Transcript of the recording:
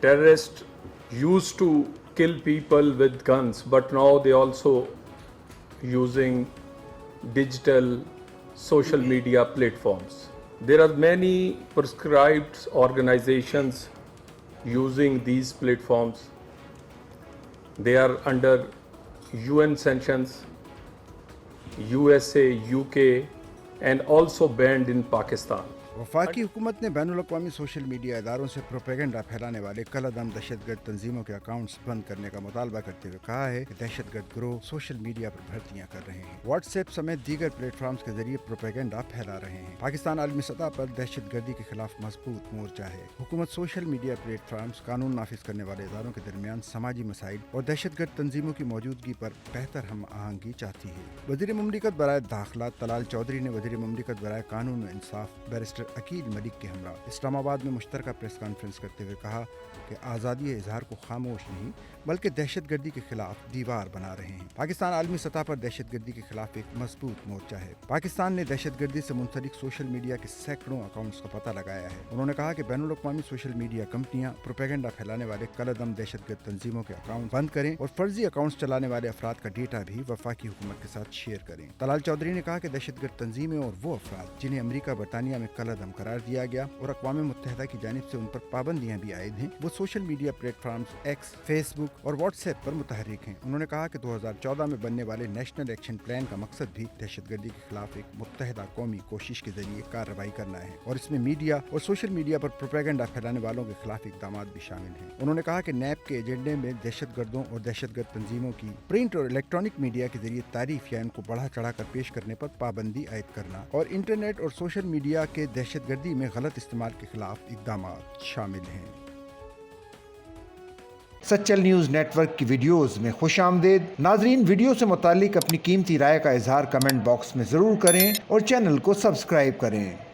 terrorists used to kill people with guns, but now they also using digital social media platforms. There are many prescribed organizations using these platforms. They are under UN sanctions, USA, UK, and also banned in Pakistan. वफाकी हुकूमत ने बैनुल-अक़वामी social media इदारों से propaganda फैलाने वाले कलअदम दहशतगर्द तंजीमों के accounts बंद करने का मुतालबा करते हुए कहा है कि दहशतगर्द गिरोह सोशल मीडिया पर भर्तियां कर रहे हैं, व्हाट्सएप समेत दीगर प्लेटफॉर्म्स के जरिए प्रोपेगेंडा फैला रहे हैं। पाकिस्तान आलमी सतह पर दहशतगर्दी के खिलाफ मजबूत मोर्चा है। हुकूमत सोशल मीडिया प्लेटफॉर्म्स, कानून नाफिज करने वाले इदारों के दरमियान समाजी मसाइल और दहशतगर्द तंजीमों की मौजूदगी पर बेहतर हम आहंगी चाहती है। वज़ीर मुमलिकत बराए दाखिला तलाल चौधरी ने वज़ीर मुमलिकत बराए कानून व इंसाफ बैरिस्टर अकील मलिक के हमरा इस्लामाबाद में मुश्तरका प्रेस कॉन्फ्रेंस करते हुए कहा कि आज़ादी इजहार को खामोश नहीं बल्कि दहशतगर्दी के खिलाफ दीवार बना रहे हैं। पाकिस्तान आलमी सतह पर दहशतगर्दी के खिलाफ एक मजबूत मोर्चा है। पाकिस्तान ने दहशतगर्दी से मुंसलिक सोशल मीडिया के सैकड़ों अकाउंट्स का पता लगाया है। उन्होंने कहा कि बैनुल-अक़वामी सोशल मीडिया कंपनियां प्रोपेगेंडा फैलाने वाले कलअदम दहशतगर्द तंजीमों के अकाउंट बंद करें और फर्जी अकाउंट्स चलाने वाले अफराद का डेटा भी वफाकी हुकूमत के साथ शेयर करें। तलाल चौधरी ने कहा कि दहशतगर्द तंजीमें और वो अफराद जिन्हें अमरीका, बरतानिया में कलअदम करार दिया गया और अक़वाम मुत्तहिदा की जानिब से उन पर पाबंदियां भी आयद हैं, वो social media platforms x, Facebook और व्हाट्सएप पर मुतहर्रिक हैं। उन्होंने कहा कि 2014 में बनने वाले नेशनल एक्शन प्लान का मकसद भी दहशतगर्दी के खिलाफ एक मुत्तहिदा कौमी कोशिश के जरिए कार्रवाई करना है और इसमें मीडिया और सोशल मीडिया पर प्रोपेगेंडा फैलाने वालों के खिलाफ इक़दाम भी शामिल हैं। उन्होंने कहा कि नैब के एजेंडे में दहशतगर्दों और दहशतगर्द तंजीमों की प्रिंट और इलेक्ट्रॉनिक मीडिया के जरिए तारीफ या इनको बढ़ा चढ़ा कर पेश करने पर पाबंदी आयद करना और इंटरनेट और सोशल मीडिया के दहशतगर्दी में गलत इस्तेमाल के खिलाफ इक़दाम शामिल हैं। सच्चल न्यूज़ नेटवर्क की वीडियोस में खुशामदीद। नाजरीन, वीडियो से मुतालिक अपनी कीमती राय का इजहार कमेंट बॉक्स में ज़रूर करें और चैनल को सब्सक्राइब करें।